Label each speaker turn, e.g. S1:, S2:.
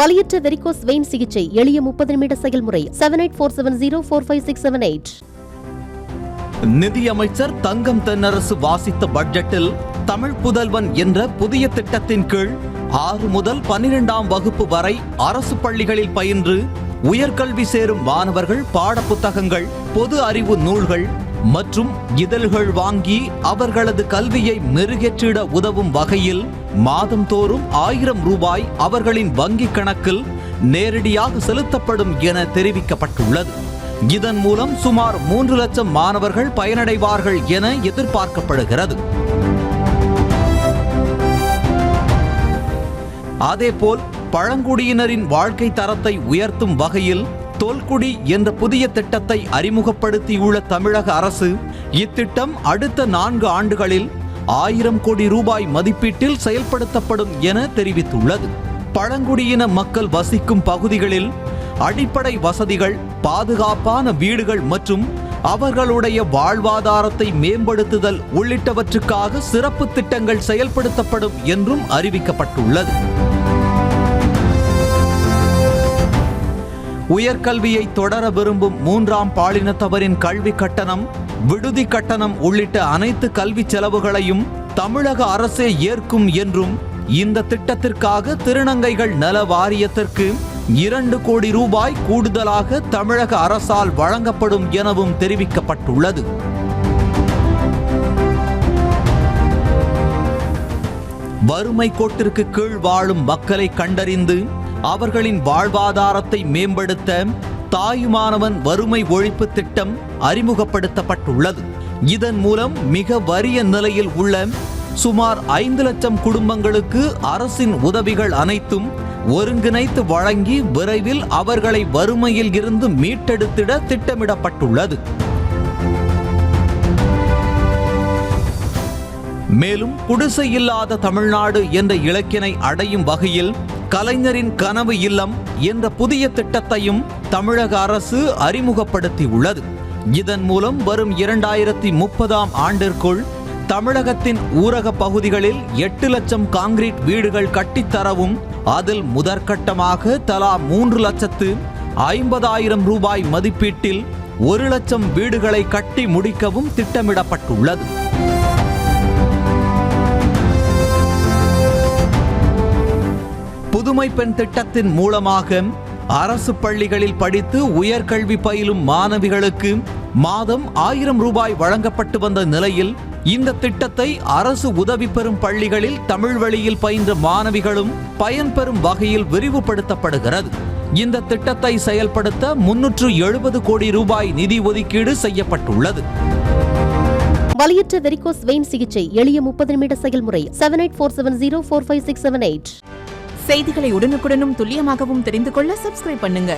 S1: வலியற்ற varicose vein சிகிச்சை எளிய 30 நிமிட செயல்முறை 7847045678.
S2: நிதியமைச்சர் தங்கம் தென்னரசு வாசித்த பட்ஜெட்டில் தமிழ் புதல்வன் என்ற புதிய திட்டத்தின் கீழ் 6 முதல் 12ஆம் வகுப்பு வரை அரசு பள்ளிகளில் பயின்று உயர்கல்வி சேரும் மாணவர்கள் பாடப்புத்தகங்கள், பொது அறிவு நூல்கள் மற்றும் இதழ்கள் வாங்கி அவர்களது கல்வியை மெருகேற்றிட உதவும் வகையில் மாதந்தோறும் 1000 ரூபாய் அவர்களின் வங்கிக் கணக்கில் நேரடியாக செலுத்தப்படும் என தெரிவிக்கப்பட்டுள்ளது. இதன் மூலம் சுமார் 3 லட்சம் மாணவர்கள் பயனடைவார்கள் என எதிர்பார்க்கப்படுகிறது. அதேபோல் பழங்குடியினரின் வாழ்க்கை தரத்தை உயர்த்தும் வகையில் தொல்குடி என்ற புதிய திட்டத்தை அறிமுகப்படுத்தியுள்ள தமிழக அரசு இத்திட்டம் அடுத்த 4 ஆண்டுகளில் 1000 கோடி ரூபாய் மதிப்பீட்டில் செயல்படுத்தப்படும் என தெரிவித்துள்ளது. பழங்குடியின மக்கள் வசிக்கும் பகுதிகளில் அடிப்படை வசதிகள், பாதுகாப்பான வீடுகள் மற்றும் அவர்களுடைய வாழ்வாதாரத்தை மேம்படுத்துதல் உள்ளிட்டவற்றுக்காக சிறப்பு திட்டங்கள் செயல்படுத்தப்படும் என்றும் அறிவிக்கப்பட்டுள்ளது. உயர்கல்வியை தொடர விரும்பும் 3ஆம் பாலினத்தவரின் கல்வி கட்டணம், விடுதி கட்டணம் உள்ளிட்ட அனைத்து கல்வி செலவுகளையும் தமிழக அரசே ஏற்கும் என்றும் இந்த திட்டத்திற்காக திருநங்கைகள் நல வாரியத்திற்கு 2 கோடி ரூபாய் கூடுதலாக தமிழக அரசால் வழங்கப்படும் எனவும் தெரிவிக்கப்பட்டுள்ளது. வறுமை கோட்டிற்கு கீழ் வாழும் மக்களை கண்டறிந்து அவர்களின் வாழ்வாதாரத்தை மேம்படுத்த தாயுமானவன் வறுமை ஒழிப்பு திட்டம் அறிமுகப்படுத்தப்பட்டுள்ளது. இதன் மூலம் மிக வறிய நிலையில் உள்ள சுமார் 5 லட்சம் குடும்பங்களுக்கு அரசின் உதவிகள் அனைத்தும் ஒருங்கிணைத்து வழங்கி விரைவில் அவர்களை வறுமையில் இருந்து மீட்டெடுத்திட திட்டமிடப்பட்டுள்ளது. மேலும் குடிசை இல்லாத தமிழ்நாடு என்ற இலக்கினை அடையும் வகையில் கலைஞரின் கனவு இல்லம் என்ற புதிய திட்டத்தையும் தமிழக அரசு அறிமுகப்படுத்தியுள்ளது. இதன் மூலம் வரும் 2030ஆம் ஆண்டிற்குள் தமிழகத்தின் ஊரக பகுதிகளில் 8 லட்சம் கான்கிரீட் வீடுகள் கட்டித்தரவும், அதில் முதற்கட்டமாக தலா 3,50,000 ரூபாய் மதிப்பீட்டில் 1 லட்சம் வீடுகளை கட்டி முடிக்கவும் திட்டமிடப்பட்டுள்ளது. புதுமை பெண் திட்டத்தின் மூலமாக அரசு பள்ளிகளில் படித்து உயர்கல்வி பயிலும் மாணவிகளுக்கு மாதம் 1000 ரூபாய் வழங்கப்பட்டு வந்த நிலையில் இந்த திட்டத்தை அரசு உதவி பெறும் பள்ளிகளில் தமிழ் வழியில் பயின்ற மாணவிகளும் பயன்பெறும் வகையில் விரிவுபடுத்தப்படுகிறது. இந்த திட்டத்தை செயல்படுத்த 370 கோடி ரூபாய் நிதி ஒதுக்கீடு செய்யப்பட்டுள்ளது.
S1: வலியற்ற வெரிகோஸ் வெயின் சிகிச்சை எளிய 30 நிமிட செயல்முறை 7847045678.
S3: செய்திகளை உடனுக்குடனும் துல்லியமாகவும் தெரிந்து கொள்ள சப்ஸ்கிரைப் பண்ணுங்க.